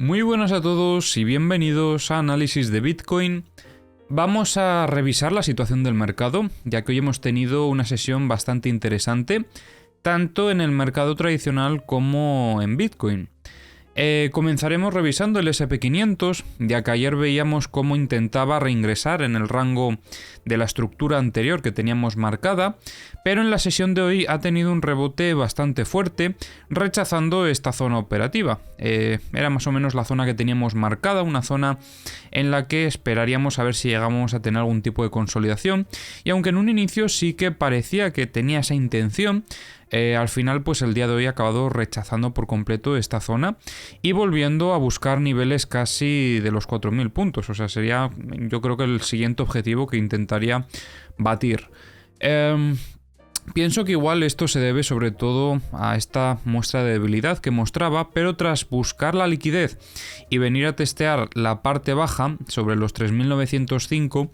Muy buenas a todos y bienvenidos a Análisis de Bitcoin. Vamos a revisar la situación del mercado, ya que hoy hemos tenido una sesión bastante interesante, tanto en el mercado tradicional como en Bitcoin. Comenzaremos revisando el SP500, ya que ayer veíamos cómo intentaba reingresar en el rango de la estructura anterior que teníamos marcada, pero en la sesión de hoy ha tenido un rebote bastante fuerte, rechazando esta zona operativa. Era más o menos la zona que teníamos marcada, una zona en la que esperaríamos a ver si llegamos a tener algún tipo de consolidación, y aunque en un inicio sí que parecía que tenía esa intención, al final pues el día de hoy ha acabado rechazando por completo esta zona y volviendo a buscar niveles casi de los 4.000 puntos. O sea, sería yo creo que el siguiente objetivo que intentaría batir. Pienso que igual esto se debe sobre todo a esta muestra de debilidad que mostraba, pero tras buscar la liquidez y venir a testear la parte baja sobre los 3.905,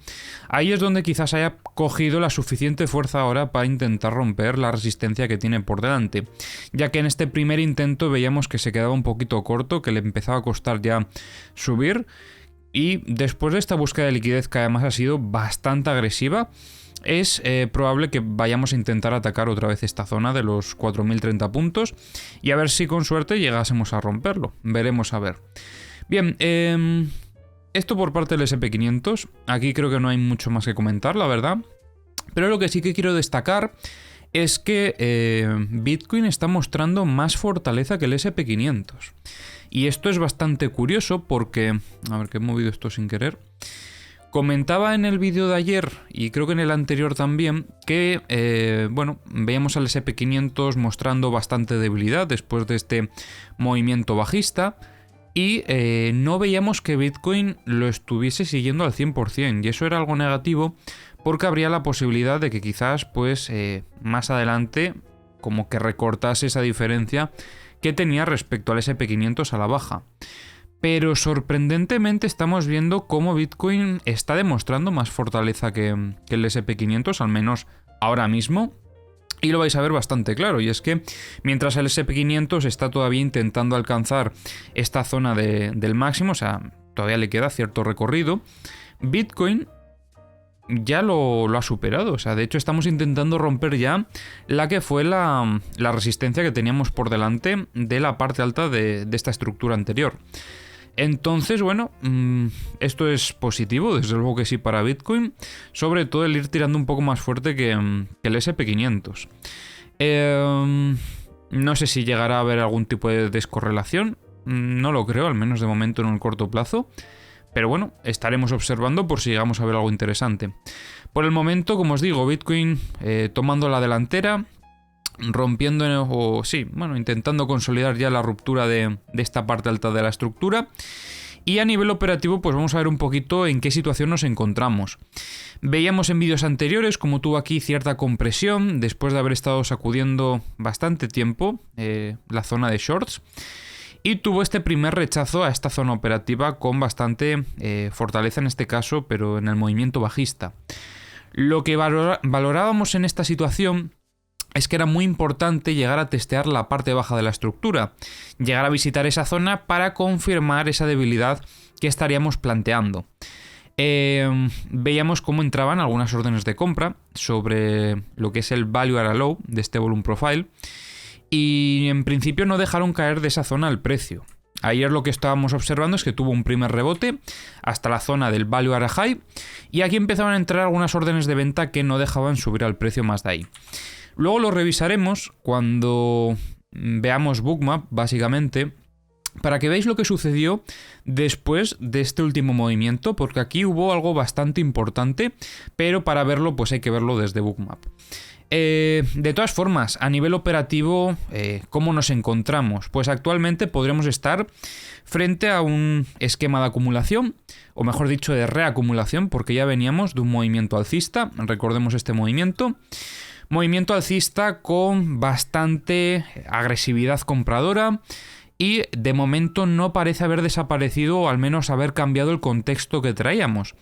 ahí es donde quizás haya cogido la suficiente fuerza ahora para intentar romper la resistencia que tiene por delante, ya que en este primer intento veíamos que se quedaba un poquito corto, que le empezaba a costar ya subir, y después de esta búsqueda de liquidez, que además ha sido bastante agresiva, es probable que vayamos a intentar atacar otra vez esta zona de los 4.030 puntos y a ver si con suerte llegásemos a romperlo. Veremos a ver. Bien, esto por parte del SP500. Aquí creo que no hay mucho más que comentar, la verdad. Pero lo que sí que quiero destacar es que Bitcoin está mostrando más fortaleza que el SP500. Y esto es bastante curioso porque... A ver, que he movido esto sin querer. Comentaba en el vídeo de ayer, y creo que en el anterior también, que veíamos al SP500 mostrando bastante debilidad después de este movimiento bajista, y no veíamos que Bitcoin lo estuviese siguiendo al 100%, y eso era algo negativo porque habría la posibilidad de que quizás más adelante como que recortase esa diferencia que tenía respecto al SP500 a la baja. Pero sorprendentemente estamos viendo cómo Bitcoin está demostrando más fortaleza que el SP500, al menos ahora mismo. Y lo vais a ver bastante claro, y es que mientras el SP500 está todavía intentando alcanzar esta zona del máximo, o sea, todavía le queda cierto recorrido, Bitcoin ya lo ha superado. O sea, de hecho estamos intentando romper ya la que fue la resistencia que teníamos por delante de la parte alta de esta estructura anterior. Entonces, bueno, esto es positivo, desde luego que sí para Bitcoin, sobre todo el ir tirando un poco más fuerte que el SP500. No sé si llegará a haber algún tipo de descorrelación, no lo creo, al menos de momento en un corto plazo, pero bueno, estaremos observando por si llegamos a ver algo interesante. Por el momento, como os digo, Bitcoin tomando la delantera, intentando consolidar ya la ruptura de esta parte alta de la estructura. Y a nivel operativo, pues vamos a ver un poquito en qué situación nos encontramos. Veíamos en vídeos anteriores como tuvo aquí cierta compresión después de haber estado sacudiendo bastante tiempo la zona de shorts, y tuvo este primer rechazo a esta zona operativa con bastante fortaleza en este caso, pero en el movimiento bajista. Lo que valorábamos en esta situación es que era muy importante llegar a testear la parte baja de la estructura, llegar a visitar esa zona para confirmar esa debilidad que estaríamos planteando. Veíamos cómo entraban algunas órdenes de compra sobre lo que es el Value at a Low de este Volume Profile, y en principio no dejaron caer de esa zona el precio. Ayer lo que estábamos observando es que tuvo un primer rebote hasta la zona del Value at a High, y aquí empezaban a entrar algunas órdenes de venta que no dejaban subir al precio más de ahí. Luego lo revisaremos cuando veamos Bookmap, básicamente, para que veáis lo que sucedió después de este último movimiento, porque aquí hubo algo bastante importante, pero para verlo pues hay que verlo desde Bookmap. De todas formas, a nivel operativo, ¿cómo nos encontramos? Pues actualmente podremos estar frente a un esquema de acumulación, o mejor dicho de reacumulación, porque ya veníamos de un movimiento alcista, recordemos este movimiento. Movimiento alcista con bastante agresividad compradora, y de momento no parece haber desaparecido, o al menos haber cambiado el contexto que traíamos.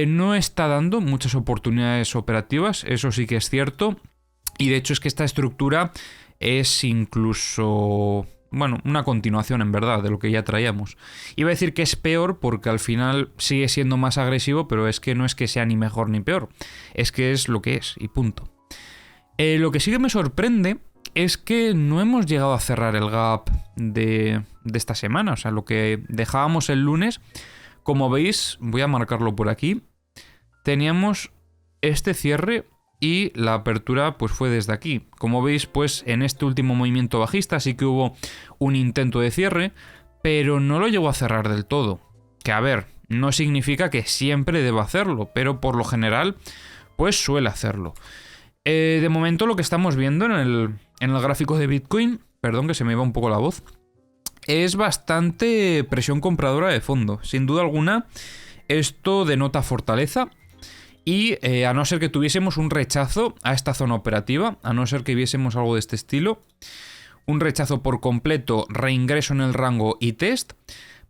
No está dando muchas oportunidades operativas, eso sí que es cierto, y de hecho es que esta estructura es incluso bueno, una continuación en verdad de lo que ya traíamos. Iba a decir que es peor porque al final sigue siendo más agresivo, pero es que no es que sea ni mejor ni peor, es que es lo que es y punto. Lo que sí que me sorprende es que no hemos llegado a cerrar el gap de esta semana, o sea, lo que dejábamos el lunes, como veis, voy a marcarlo por aquí, teníamos este cierre y la apertura pues fue desde aquí. Como veis, pues en este último movimiento bajista sí que hubo un intento de cierre, pero no lo llegó a cerrar del todo. Que a ver, no significa que siempre deba hacerlo, pero por lo general pues suele hacerlo. De momento lo que estamos viendo en el gráfico de Bitcoin, perdón que se me iba un poco la voz, es bastante presión compradora de fondo. Sin duda alguna, esto denota fortaleza. Y a no ser que tuviésemos un rechazo a esta zona operativa, a no ser que viésemos algo de este estilo, un rechazo por completo, reingreso en el rango y test,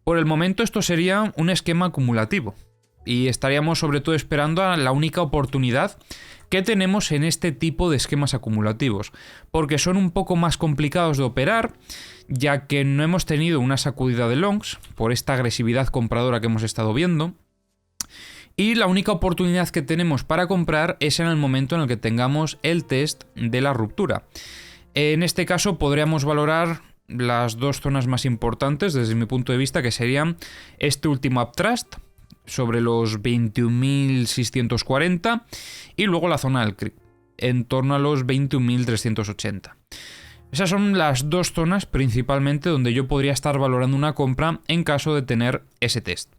por el momento esto sería un esquema acumulativo. Y estaríamos sobre todo esperando a la única oportunidad que tenemos en este tipo de esquemas acumulativos, porque son un poco más complicados de operar, ya que no hemos tenido una sacudida de longs por esta agresividad compradora que hemos estado viendo. Y la única oportunidad que tenemos para comprar es en el momento en el que tengamos el test de la ruptura. En este caso podríamos valorar las dos zonas más importantes desde mi punto de vista, que serían este último uptrust sobre los 21.640 y luego la zona del CRIP en torno a los 21.380. Esas son las dos zonas principalmente donde yo podría estar valorando una compra en caso de tener ese test.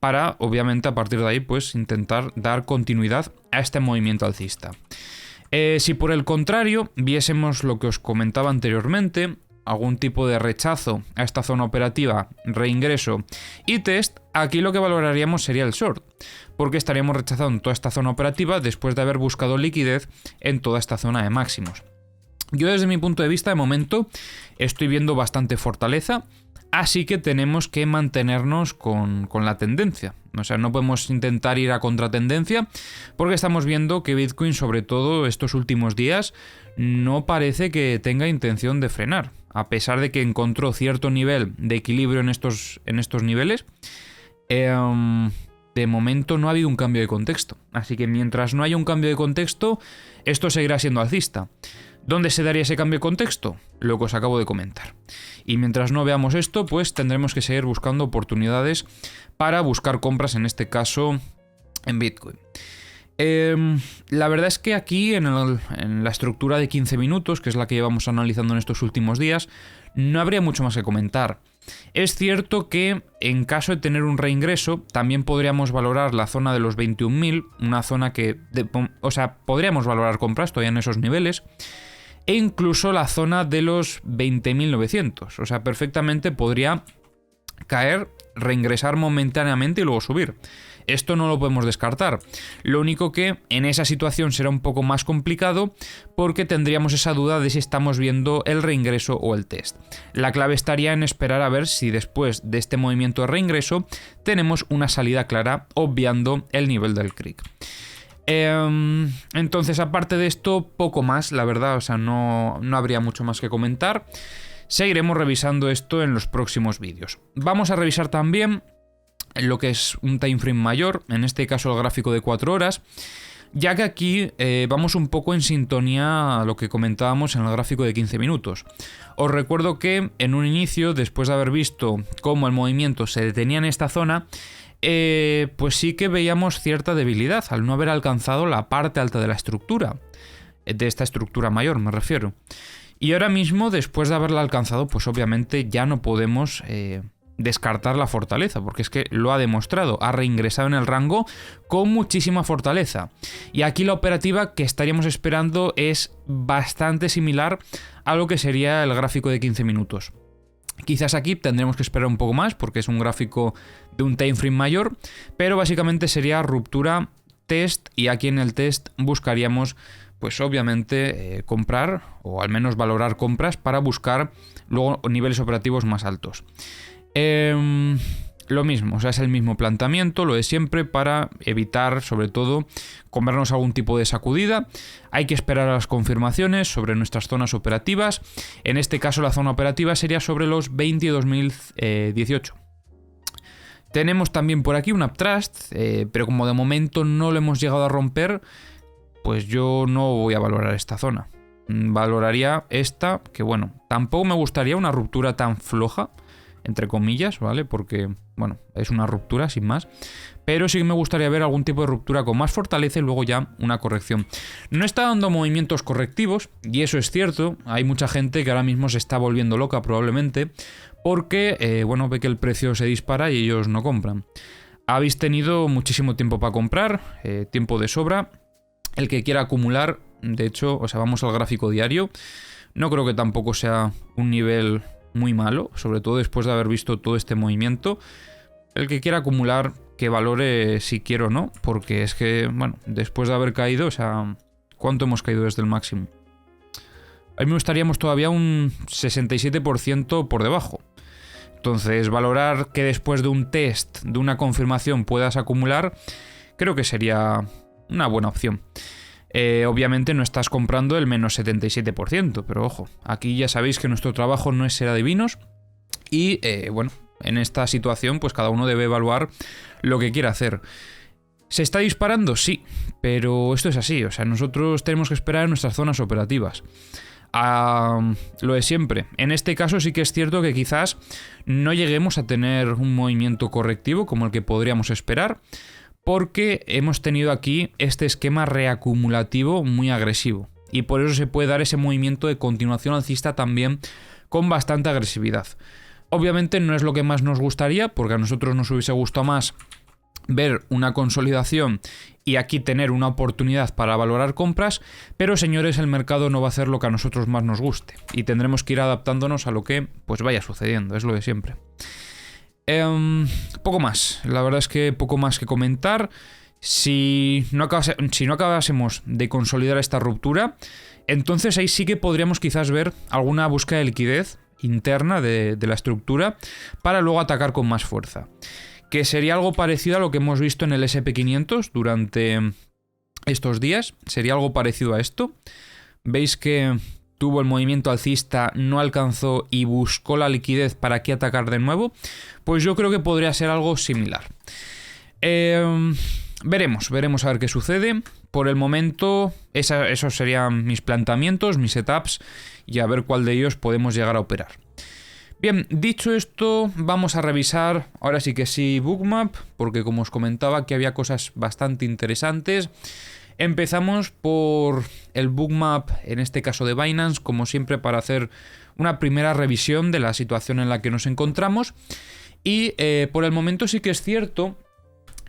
Para, obviamente, a partir de ahí, pues intentar dar continuidad a este movimiento alcista. Si por el contrario viésemos lo que os comentaba anteriormente, algún tipo de rechazo a esta zona operativa, reingreso y test, aquí lo que valoraríamos sería el short, porque estaríamos rechazando toda esta zona operativa después de haber buscado liquidez en toda esta zona de máximos. Yo desde mi punto de vista, de momento, estoy viendo bastante fortaleza, así que tenemos que mantenernos con la tendencia. O sea, no podemos intentar ir a contratendencia, porque estamos viendo que Bitcoin, sobre todo estos últimos días, no parece que tenga intención de frenar. A pesar de que encontró cierto nivel de equilibrio en estos niveles, de momento no ha habido un cambio de contexto. Así que mientras no haya un cambio de contexto, esto seguirá siendo alcista. ¿Dónde se daría ese cambio de contexto? Lo que os acabo de comentar. Y mientras no veamos esto, pues tendremos que seguir buscando oportunidades para buscar compras, en este caso en Bitcoin. La verdad es que aquí en la estructura de 15 minutos, que es la que llevamos analizando en estos últimos días, no habría mucho más que comentar. Es cierto que en caso de tener un reingreso, también podríamos valorar la zona de los 21.000, una zona que, podríamos valorar compras todavía en esos niveles, e incluso la zona de los 20.900, o sea, perfectamente podría caer, reingresar momentáneamente y luego subir. Esto no lo podemos descartar. Lo único que en esa situación será un poco más complicado porque tendríamos esa duda de si estamos viendo el reingreso o el test. La clave estaría en esperar a ver si después de este movimiento de reingreso tenemos una salida clara, obviando el nivel del CRIC. Entonces, aparte de esto, poco más, la verdad, o sea, no habría mucho más que comentar. Seguiremos revisando esto en los próximos vídeos. Vamos a revisar también lo que es un time frame mayor, en este caso el gráfico de 4 horas, ya que aquí vamos un poco en sintonía a lo que comentábamos en el gráfico de 15 minutos. Os recuerdo que en un inicio, después de haber visto cómo el movimiento se detenía en esta zona, pues sí que veíamos cierta debilidad al no haber alcanzado la parte alta de la estructura, de esta estructura mayor me refiero. Y ahora mismo, después de haberla alcanzado, pues obviamente ya no podemos descartar la fortaleza, porque es que lo ha demostrado, ha reingresado en el rango con muchísima fortaleza. Y aquí la operativa que estaríamos esperando es bastante similar a lo que sería el gráfico de 15 minutos. Quizás aquí tendremos que esperar un poco más porque es un gráfico de un time frame mayor, pero básicamente sería ruptura, test, y aquí en el test buscaríamos pues obviamente comprar o al menos valorar compras para buscar luego niveles operativos más altos. lo mismo, o sea, es el mismo planteamiento, lo de siempre, para evitar, sobre todo, comernos algún tipo de sacudida. Hay que esperar a las confirmaciones sobre nuestras zonas operativas. En este caso, la zona operativa sería sobre los 22.018. Tenemos también por aquí un uptrust, pero como de momento no lo hemos llegado a romper, pues yo no voy a valorar esta zona. Valoraría esta, que bueno, tampoco me gustaría una ruptura tan floja, entre comillas, ¿vale? Porque, bueno, es una ruptura sin más. Pero sí que me gustaría ver algún tipo de ruptura con más fortaleza y luego ya una corrección. No está dando movimientos correctivos, y eso es cierto. Hay mucha gente que ahora mismo se está volviendo loca probablemente, porque, bueno, ve que el precio se dispara y ellos no compran. Habéis tenido muchísimo tiempo para comprar, tiempo de sobra. El que quiera acumular, de hecho, o sea, vamos al gráfico diario. No creo que tampoco sea un nivel muy malo, sobre todo después de haber visto todo este movimiento. El que quiera acumular, que valore si quiero o no, porque es que, bueno, después de haber caído, o sea, ¿cuánto hemos caído desde el máximo? A mí me estaríamos todavía un 67% por debajo. Entonces, valorar que después de un test, de una confirmación, puedas acumular, creo que sería una buena opción. Obviamente no estás comprando el menos 77%, pero ojo, aquí ya sabéis que nuestro trabajo no es ser adivinos y, bueno, en esta situación pues cada uno debe evaluar lo que quiera hacer. ¿Se está disparando? Sí, pero esto es así, o sea, nosotros tenemos que esperar en nuestras zonas operativas. Lo de siempre. En este caso sí que es cierto que quizás no lleguemos a tener un movimiento correctivo como el que podríamos esperar, porque hemos tenido aquí este esquema reacumulativo muy agresivo y por eso se puede dar ese movimiento de continuación alcista también con bastante agresividad. Obviamente no es lo que más nos gustaría, porque a nosotros nos hubiese gustado más ver una consolidación y aquí tener una oportunidad para valorar compras, pero señores, el mercado no va a hacer lo que a nosotros más nos guste y tendremos que ir adaptándonos a lo que pues vaya sucediendo, es lo de siempre. Poco más, la verdad es que poco más que comentar. Si no acabásemos de consolidar esta ruptura, entonces ahí sí que podríamos quizás ver alguna búsqueda de liquidez interna de la estructura para luego atacar con más fuerza, que sería algo parecido a lo que hemos visto en el SP500 durante estos días. Sería algo parecido a esto. Veis que tuvo el movimiento alcista, no alcanzó y buscó la liquidez para aquí atacar de nuevo. Pues yo creo que podría ser algo similar. Veremos a ver qué sucede. Por el momento, esos serían mis planteamientos, mis setups, y a ver cuál de ellos podemos llegar a operar. Bien, dicho esto, vamos a revisar, ahora sí que sí, Bookmap, porque como os comentaba, aquí había cosas bastante interesantes. Empezamos por el Bookmap, en este caso de Binance, como siempre para hacer una primera revisión de la situación en la que nos encontramos. Y por el momento sí que es cierto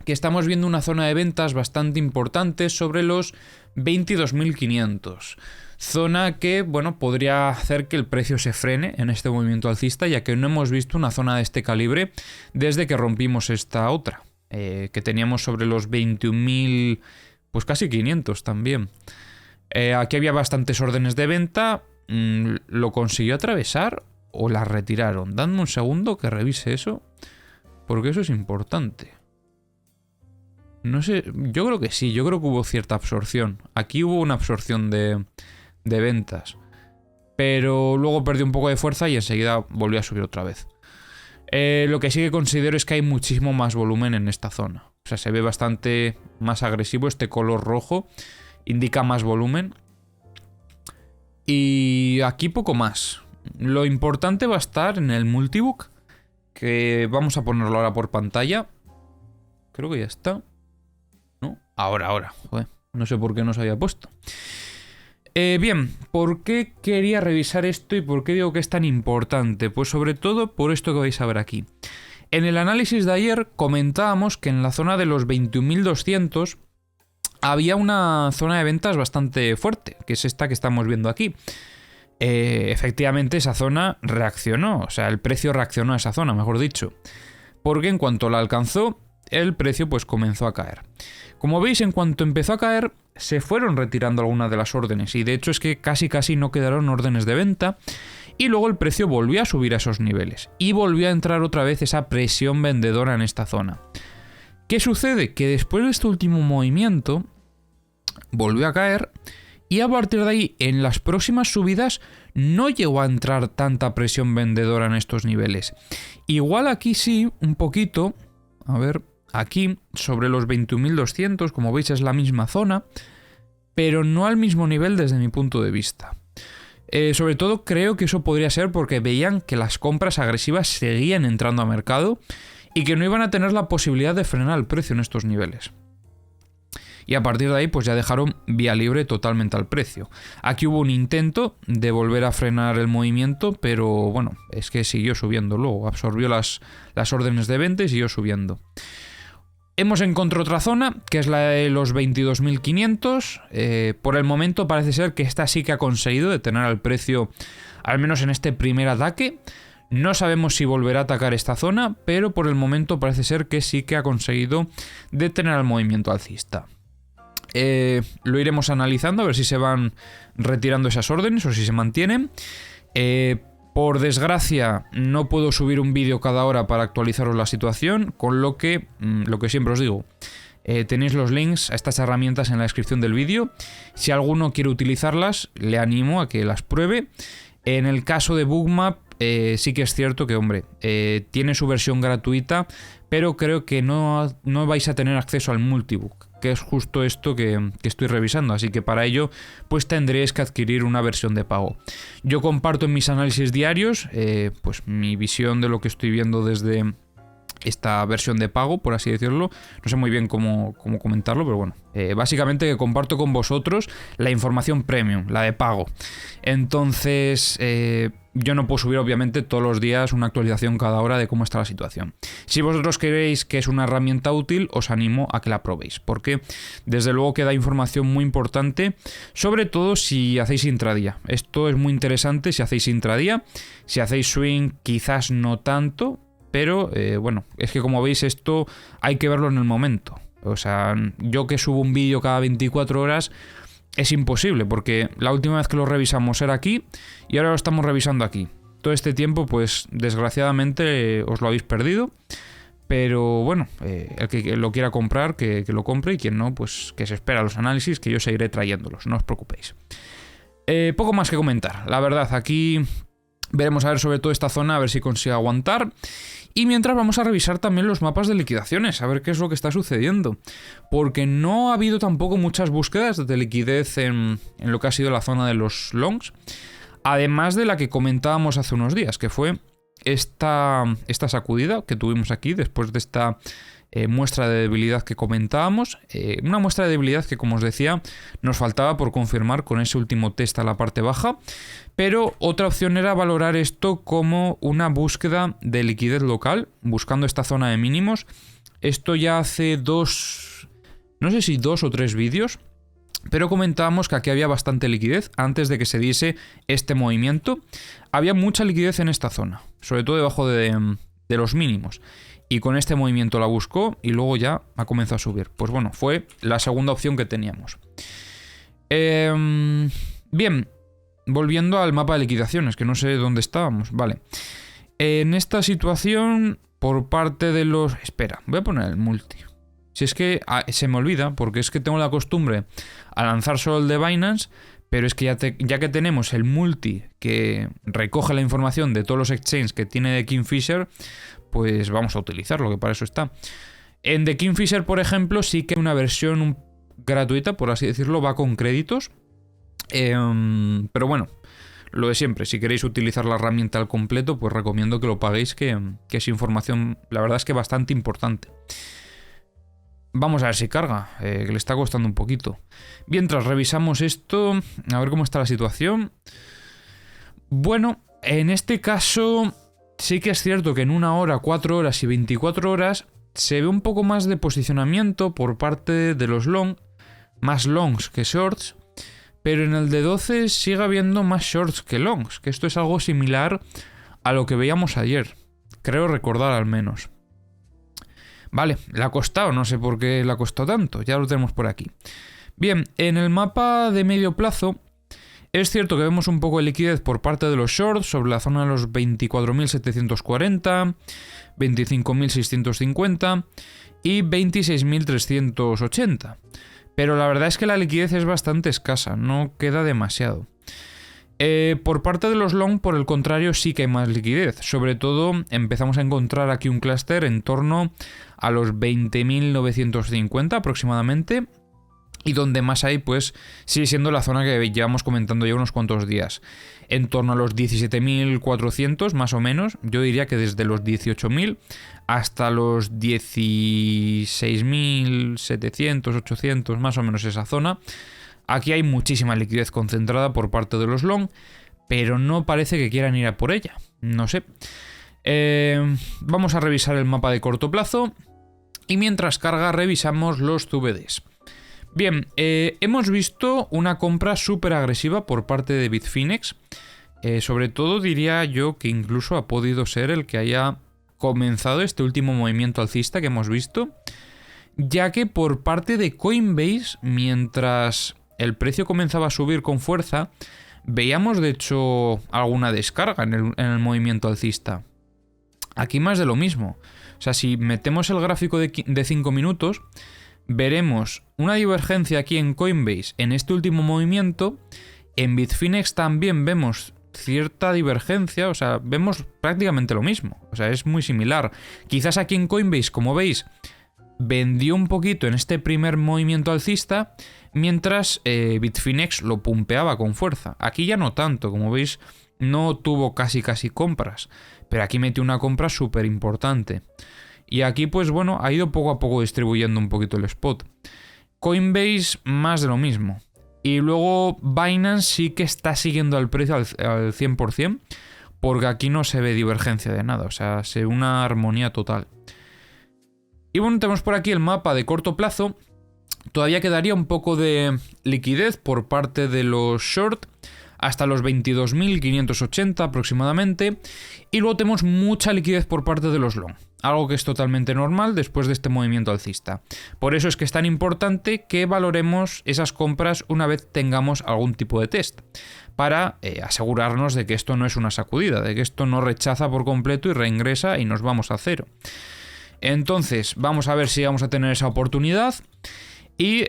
que estamos viendo una zona de ventas bastante importante sobre los 22.500. Zona que, bueno, podría hacer que el precio se frene en este movimiento alcista, ya que no hemos visto una zona de este calibre desde que rompimos esta otra, que teníamos sobre los 21.000, pues casi 500 también. Aquí había bastantes órdenes de venta. ¿Lo consiguió atravesar o las retiraron? Dadme un segundo que revise eso, porque eso es importante. No sé, yo creo que sí, yo creo que hubo cierta absorción. Aquí hubo una absorción de ventas, pero luego perdió un poco de fuerza y enseguida volvió a subir otra vez. Lo que sí que considero es que hay muchísimo más volumen en esta zona. O sea, se ve bastante más agresivo. Este color rojo indica más volumen. Y aquí poco más. Lo importante va a estar en el multibook, que vamos a ponerlo ahora por pantalla. Creo que ya está. ¿No? Ahora. Joder, no sé por qué no se había puesto. Bien, ¿por qué quería revisar esto y por qué digo que es tan importante? Pues sobre todo por esto que vais a ver aquí. En el análisis de ayer comentábamos que en la zona de los 21.200 había una zona de ventas bastante fuerte, que es esta que estamos viendo aquí. Efectivamente esa zona reaccionó, o sea, el precio reaccionó a esa zona, mejor dicho. Porque en cuanto la alcanzó, el precio pues comenzó a caer. Como veis, en cuanto empezó a caer, se fueron retirando algunas de las órdenes y de hecho es que casi no quedaron órdenes de venta y luego el precio volvió a subir a esos niveles y volvió a entrar otra vez esa presión vendedora en esta zona. ¿Qué sucede? Que después de este último movimiento volvió a caer y a partir de ahí en las próximas subidas no llegó a entrar tanta presión vendedora en estos niveles. Igual aquí sí, un poquito, a ver, aquí sobre los 21.200, como veis es la misma zona, pero no al mismo nivel desde mi punto de vista. Sobre todo creo que eso podría ser porque veían que las compras agresivas seguían entrando a mercado y que no iban a tener la posibilidad de frenar el precio en estos niveles. Y a partir de ahí pues ya dejaron vía libre totalmente al precio. Aquí hubo un intento de volver a frenar el movimiento, pero bueno, es que siguió subiendo luego, absorbió las órdenes de venta y siguió subiendo. Hemos encontrado otra zona, que es la de los 22.500. Por el momento parece ser que esta sí que ha conseguido detener al precio, al menos en este primer ataque. No sabemos si volverá a atacar esta zona, pero por el momento parece ser que sí que ha conseguido detener al movimiento alcista. Lo iremos analizando a ver si se van retirando esas órdenes o si se mantienen. Por desgracia no puedo subir un vídeo cada hora para actualizaros la situación, con lo que siempre os digo, tenéis los links a estas herramientas en la descripción del vídeo. Si alguno quiere utilizarlas, le animo a que las pruebe. En el caso de Bookmap, sí que es cierto que, hombre, tiene su versión gratuita, pero creo que no vais a tener acceso al multibook, que es justo esto que estoy revisando, así que para ello pues tendréis que adquirir una versión de pago. Yo comparto en mis análisis diarios pues mi visión de lo que estoy viendo desde esta versión de pago, por así decirlo. No sé muy bien cómo comentarlo, pero bueno, básicamente que comparto con vosotros la información premium, la de pago. Entonces yo no puedo subir obviamente todos los días una actualización cada hora de cómo está la situación. Si vosotros creéis que es una herramienta útil, os animo a que la probéis, porque desde luego que da información muy importante, sobre todo si hacéis intradía. Esto es muy interesante si hacéis intradía. Si hacéis swing quizás no tanto, pero bueno, es que como veis esto hay que verlo en el momento. O sea, yo que subo un vídeo cada 24 horas es imposible, porque la última vez que lo revisamos era aquí y ahora lo estamos revisando aquí. Todo este tiempo pues desgraciadamente os lo habéis perdido, pero bueno, el que lo quiera comprar que lo compre y quien no pues que se espera los análisis, que yo seguiré trayéndolos, no os preocupéis. Poco más que comentar, la verdad, aquí veremos a ver sobre todo esta zona, a ver si consigue aguantar. Y mientras vamos a revisar también los mapas de liquidaciones, a ver qué es lo que está sucediendo. Porque no ha habido tampoco muchas búsquedas de liquidez en lo que ha sido la zona de los longs. Además de la que comentábamos hace unos días, que fue esta sacudida que tuvimos aquí después de esta muestra de debilidad que comentábamos. Una muestra de debilidad que, como os decía, nos faltaba por confirmar con ese último test a la parte baja. Pero otra opción era valorar esto como una búsqueda de liquidez local, buscando esta zona de mínimos. Esto ya hace no sé si 2 o 3 vídeos, pero comentábamos que aquí había bastante liquidez antes de que se diese este movimiento. Había mucha liquidez en esta zona, sobre todo debajo de los mínimos. Y con este movimiento la buscó y luego ya ha comenzado a subir. Pues bueno, fue la segunda opción que teníamos. Bien, volviendo al mapa de liquidaciones, que no sé dónde estábamos. Vale. En esta situación, por parte de los... Espera, voy a poner el multi. Si es que se me olvida, porque es que tengo la costumbre a lanzar solo el de Binance, pero es que ya que tenemos el multi que recoge la información de todos los exchanges que tiene de Kingfisher, pues vamos a utilizarlo, que para eso está. En The Kingfisher, por ejemplo, sí que hay una versión gratuita, por así decirlo, va con créditos. Pero bueno, lo de siempre, si queréis utilizar la herramienta al completo, pues recomiendo que lo paguéis, que es información, la verdad es que bastante importante. Vamos a ver si carga, que le está costando un poquito. Mientras revisamos esto, a ver cómo está la situación. Bueno, en este caso sí que es cierto que en 1 hora, 4 horas y 24 horas se ve un poco más de posicionamiento por parte de los long, más longs que shorts, pero en el de 12 sigue habiendo más shorts que longs, que esto es algo similar a lo que veíamos ayer, creo recordar al menos. Vale, le ha costado, no sé por qué le ha costado tanto, ya lo tenemos por aquí. Bien, en el mapa de medio plazo Es cierto que vemos un poco de liquidez por parte de los shorts sobre la zona de los 24.740, 25.650 y 26.380. Pero la verdad es que la liquidez es bastante escasa, no queda demasiado. Por parte de los long, por el contrario, sí que hay más liquidez. Sobre todo empezamos a encontrar aquí un clúster en torno a los 20.950 aproximadamente. Y donde más hay, pues sigue siendo la zona que llevamos comentando ya unos cuantos días. En torno a los 17.400 más o menos. Yo diría que desde los 18.000 hasta los 16.700, 800, más o menos esa zona. Aquí hay muchísima liquidez concentrada por parte de los long, pero no parece que quieran ir a por ella. No sé. Vamos a revisar el mapa de corto plazo. Y mientras carga, revisamos los CVDs. Bien, hemos visto una compra súper agresiva por parte de Bitfinex. Sobre todo diría yo que incluso ha podido ser el que haya comenzado este último movimiento alcista que hemos visto. Ya que por parte de Coinbase, mientras el precio comenzaba a subir con fuerza, veíamos de hecho alguna descarga en el movimiento alcista. Aquí más de lo mismo. O sea, si metemos el gráfico de 5 minutos... veremos una divergencia aquí en Coinbase en este último movimiento. En Bitfinex también vemos cierta divergencia, o sea, vemos prácticamente lo mismo. O sea, es muy similar. Quizás aquí en Coinbase, como veis, vendió un poquito en este primer movimiento alcista, mientras Bitfinex lo pumpeaba con fuerza. Aquí ya no tanto, como veis, no tuvo casi compras, pero aquí metió una compra súper importante. Y aquí, pues bueno, ha ido poco a poco distribuyendo un poquito el spot. Coinbase, más de lo mismo. Y luego Binance sí que está siguiendo al precio al 100%, porque aquí no se ve divergencia de nada, o sea, se ve una armonía total. Y bueno, tenemos por aquí el mapa de corto plazo. Todavía quedaría un poco de liquidez por parte de los short, hasta los 22.580 aproximadamente, y luego tenemos mucha liquidez por parte de los long, algo que es totalmente normal después de este movimiento alcista. Por eso es que es tan importante que valoremos esas compras una vez tengamos algún tipo de test, para asegurarnos de que esto no es una sacudida, de que esto no rechaza por completo y reingresa y nos vamos a cero. Entonces, vamos a ver si vamos a tener esa oportunidad. Y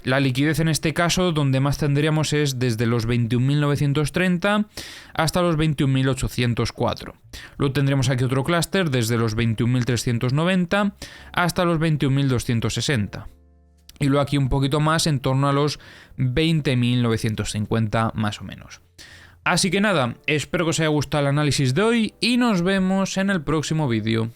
la liquidez en este caso donde más tendríamos es desde los 21.930 hasta los 21.804. Luego tendremos aquí otro clúster desde los 21.390 hasta los 21.260. Y luego aquí un poquito más en torno a los 20.950 más o menos. Así que nada, espero que os haya gustado el análisis de hoy y nos vemos en el próximo vídeo.